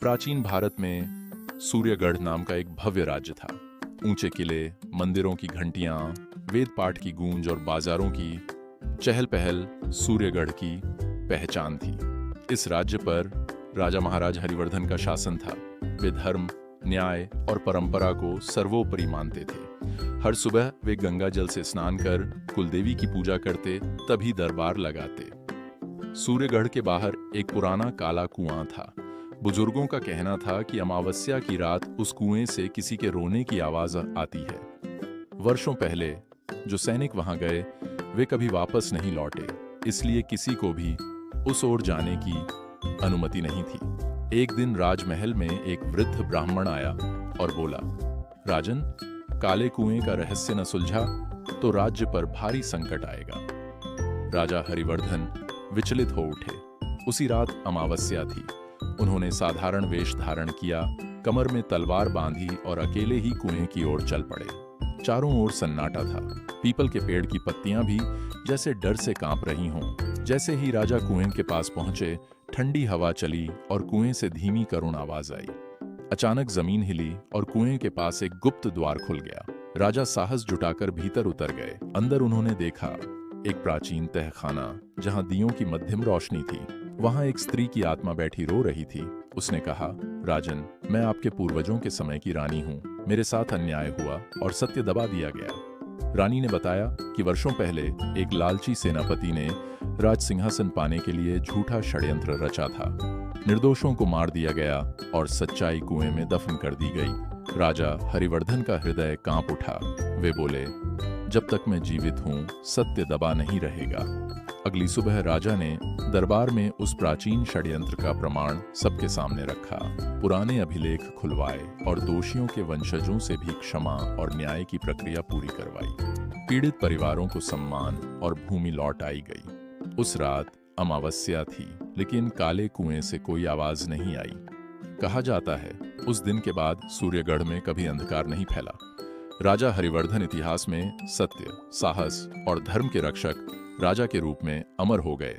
प्राचीन भारत में सूर्यगढ़ नाम का एक भव्य राज्य था। ऊंचे किले, मंदिरों की घंटियां, वेद पाठ की गूंज और बाजारों की चहल पहल सूर्यगढ़ की पहचान थी। इस राज्य पर राजा महाराज हरिवर्धन का शासन था। वे धर्म, न्याय और परंपरा को सर्वोपरि मानते थे। हर सुबह वे गंगा जल से स्नान कर कुलदेवी की पूजा करते, तभी दरबार लगाते। सूर्यगढ़ के बाहर एक पुराना काला कुआं था। बुजुर्गों का कहना था कि अमावस्या की रात उस कुएं से किसी के रोने की आवाज आती है। वर्षों पहले जो सैनिक वहां गए, वे कभी वापस नहीं लौटे, इसलिए किसी को भी उस ओर जाने की अनुमति नहीं थी। एक दिन राजमहल में एक वृद्ध ब्राह्मण आया और बोला, राजन, काले कुएं का रहस्य न सुलझा तो राज्य पर भारी संकट आएगा। राजा हरिवर्धन विचलित हो उठे। उसी रात अमावस्या थी। उन्होंने साधारण वेश धारण किया, कमर में तलवार बांधी और अकेले ही कुएं की ओर चल पड़े। चारों ओर सन्नाटा था। पीपल के पेड़ की पत्तियां भी जैसे डर से कांप रही हों। जैसे ही राजा कुएं के पास पहुंचे, ठंडी हवा चली और कुएं से धीमी करुण आवाज आई। अचानक जमीन हिली और कुएं के पास एक गुप्त द्वार खुल गया। राजा साहस जुटाकर भीतर उतर गए। अंदर उन्होंने देखा एक प्राचीन तहखाना, जहां दियों की मध्यम रोशनी थी। वहां एक स्त्री की आत्मा बैठी रो रही थी। उसने कहा, राजन, मैं आपके पूर्वजों के समय की रानी हूँ। मेरे साथ अन्याय हुआ और सत्य दबा दिया गया। रानी ने बताया कि वर्षों पहले एक लालची सेनापति ने राज सिंहासन पाने के लिए झूठा षड्यंत्र रचा था। निर्दोषों को मार दिया गया और सच्चाई कुएं में दफन कर दी गई। राजा हरिवर्धन का हृदय कांप उठा। वे बोले, जब तक मैं जीवित हूं, सत्य दबा नहीं रहेगा। अगली सुबह राजा ने दरबार में उस प्राचीन षड्यंत्र का प्रमाण सबके सामने रखा। पुराने अभिलेख खुलवाए और दोषियों के वंशजों से भी क्षमा और न्याय की प्रक्रिया पूरी करवाई। पीड़ित परिवारों को सम्मान और भूमि लौट आई गई। उस रात अमावस्या थी, लेकिन काले कुएं से कोई आवाज नहीं आई। कहा जाता है, उस दिन के बाद सूर्यगढ़ में कभी अंधकार नहीं फैला। राजा हरिवर्धन इतिहास में सत्य, साहस और धर्म के रक्षक राजा के रूप में अमर हो गए।